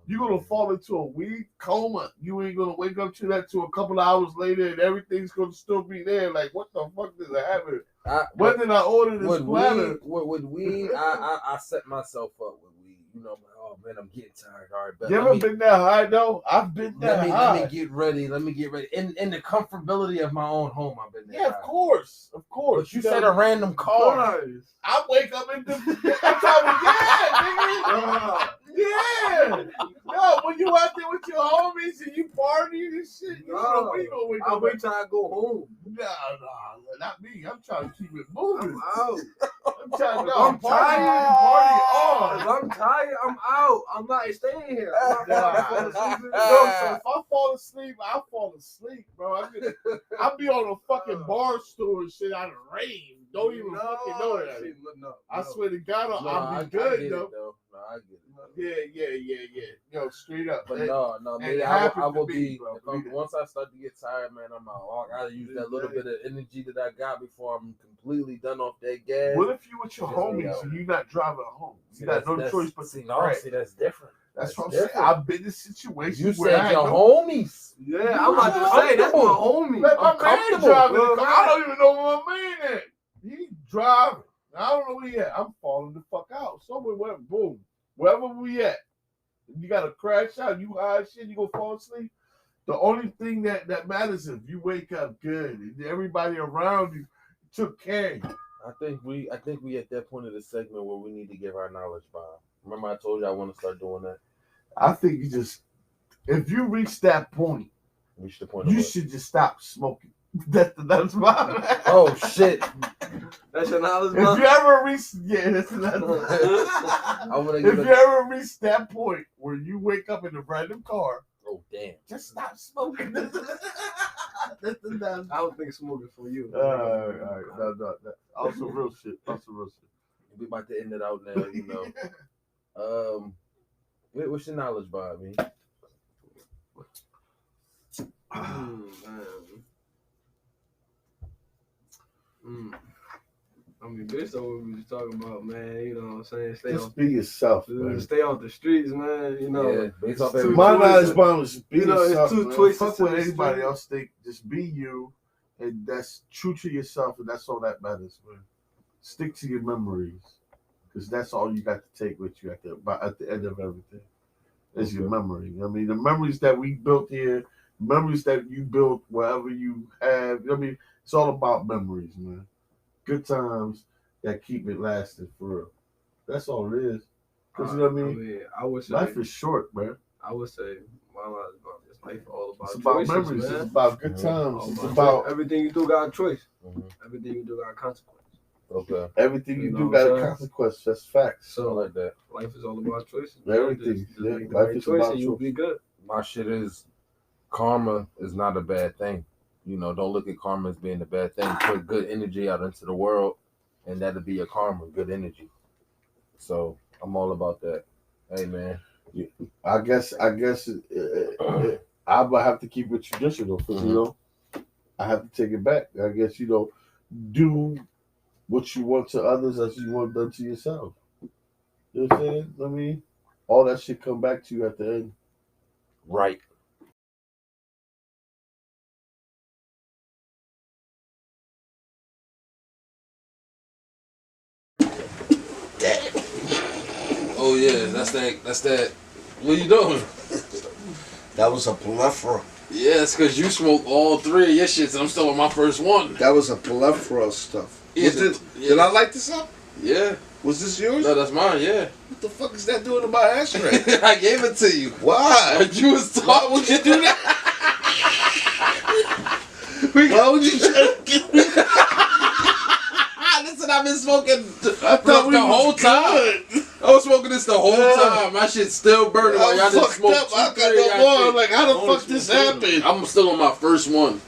Speaker 3: You're going to fall into a weed coma. You ain't going to wake up to that till a couple of hours later and everything's going to still be there. Like, what the fuck does it happen? When did I order this platter?
Speaker 2: With weed, I set myself up with weed. You know, I'm like, oh man, I'm getting tired. All right,
Speaker 3: you ever been that high though? I've been that high.
Speaker 2: Let me get ready. In the comfortability of my own home, I've been there.
Speaker 3: Yeah, of course.
Speaker 2: But you said a random car.
Speaker 3: I wake up in the yeah. No, when you out there with your homies and you partying and shit, you know when you gonna wake up.
Speaker 4: I wait till I go home.
Speaker 3: Nah, not me. I'm trying to keep it moving.
Speaker 4: I'm out.
Speaker 3: I'm tired.
Speaker 4: If I'm tired, I'm out. I'm not staying here.
Speaker 3: So if I fall asleep, bro. I'll be on a fucking bar stool and shit out of rain. Don't even fucking know that. I swear to God, I'll be good though.
Speaker 2: No, I get it.
Speaker 3: Yeah. Yo, straight up.
Speaker 2: But no, maybe I will be. Once I start to get tired, man, I'm out. I gotta use that little bit of energy that I got before I'm completely done off that gas.
Speaker 3: What if you with your homies and you're not driving home? You got no choice but to
Speaker 2: see, that's different.
Speaker 3: That's what I'm saying. I've been in situations
Speaker 2: you
Speaker 3: where
Speaker 2: said your homies.
Speaker 4: Yeah, I'm about to say that's my homie.
Speaker 3: Let my man driving the car. I don't even know where my man at. He driving. I don't know where he at. I'm falling the fuck out. Somewhere, boom. Wherever we at. You got to crash out. You high as shit. You gonna fall asleep. The only thing that matters is if you wake up good and everybody around you took care of you.
Speaker 2: I think we at that point of the segment where we need to give our knowledge bomb. Remember I told you I want to start doing that?
Speaker 3: I think if you reach that point, you should just stop smoking. That's mine.
Speaker 2: Oh shit.
Speaker 4: That's your knowledge.
Speaker 3: If you ever reach, that's if you ever reach that point where you wake up in a random car,
Speaker 2: oh damn,
Speaker 3: just stop smoking.
Speaker 4: I don't think smoking for you.
Speaker 3: All right. No. Also real shit.
Speaker 2: We about to end it out now, you know. What's your knowledge by me?
Speaker 4: I mean, based on what we was talking about, man, you know what I'm saying?
Speaker 3: Just be yourself, man.
Speaker 4: Stay off the streets, man. You know,
Speaker 2: Yeah, based off
Speaker 4: Two
Speaker 3: My
Speaker 2: everything.
Speaker 3: knowledge bomb is be
Speaker 4: You know, it's
Speaker 3: yourself.
Speaker 4: two
Speaker 3: Man.
Speaker 4: choices
Speaker 3: Fuck
Speaker 4: to
Speaker 3: what
Speaker 4: the
Speaker 3: anybody
Speaker 4: street.
Speaker 3: else think. Just be you, and that's true to yourself, and that's all that matters, man. Stick to your memories, because that's all you got to take with you at the end of everything. Is your memory. I mean, the memories that we built here, memories that you built wherever you have. I mean, it's all about memories, man. Good times that keep it lasting for real. That's all it is. Because you know what I mean?
Speaker 4: I would say
Speaker 3: Life is short, man.
Speaker 4: I would say my life is about this life all about
Speaker 3: It's about
Speaker 4: choices,
Speaker 3: memories.
Speaker 4: man.
Speaker 3: It's about good times.
Speaker 4: All
Speaker 3: It's
Speaker 4: about
Speaker 3: about
Speaker 4: everything you do got a choice.
Speaker 2: Mm-hmm.
Speaker 4: Everything you do got a consequence.
Speaker 2: Okay.
Speaker 3: everything you
Speaker 4: You
Speaker 3: do
Speaker 4: know
Speaker 3: got
Speaker 4: what
Speaker 3: a
Speaker 4: I'm saying?
Speaker 3: consequence. That's facts.
Speaker 2: I
Speaker 4: So
Speaker 2: like that.
Speaker 4: life is all about choices. man.
Speaker 3: Everything.
Speaker 4: Just
Speaker 3: Yeah,
Speaker 4: make the
Speaker 3: life
Speaker 4: right
Speaker 3: is
Speaker 4: choice
Speaker 3: about
Speaker 4: and you'll
Speaker 3: choice.
Speaker 4: be good.
Speaker 2: My shit is karma is not a bad thing. You know, don't look at karma as being a bad thing. Put good energy out into the world, and that'll be your karma, good energy. So I'm all about that. Hey, man.
Speaker 3: I guess I would have to keep it traditional because you know I have to take it back. I guess do what you want to others as you want done to yourself. You know what I'm saying? I mean, all that shit come back to you at the end.
Speaker 2: Right. Oh yeah, that's that. What you doing?
Speaker 5: That was a plethora.
Speaker 2: Yeah, it's because you smoked all three of your shits, and I'm still on my first one.
Speaker 5: That was a plethora of stuff.
Speaker 2: Yeah,
Speaker 5: Did I light this up?
Speaker 2: Yeah.
Speaker 5: Was this yours?
Speaker 2: No, that's mine. Yeah.
Speaker 5: What the fuck is that doing in my ashtray?
Speaker 2: I gave it to you.
Speaker 5: Why?
Speaker 2: But you was talking.
Speaker 5: Why would you do that? Why would you try to get me?
Speaker 2: Listen, I've been smoking
Speaker 5: I thought we
Speaker 2: the whole
Speaker 5: was
Speaker 2: time.
Speaker 5: good.
Speaker 2: I was smoking this the whole time. My shit's still burning while y'all
Speaker 5: I'm
Speaker 2: just
Speaker 5: fucked
Speaker 2: smoked
Speaker 5: up.
Speaker 2: two,
Speaker 5: I got
Speaker 2: three,
Speaker 5: no
Speaker 2: y'all
Speaker 5: more.
Speaker 2: shit.
Speaker 5: Like, how the fuck this happened?
Speaker 2: I'm still on my first one.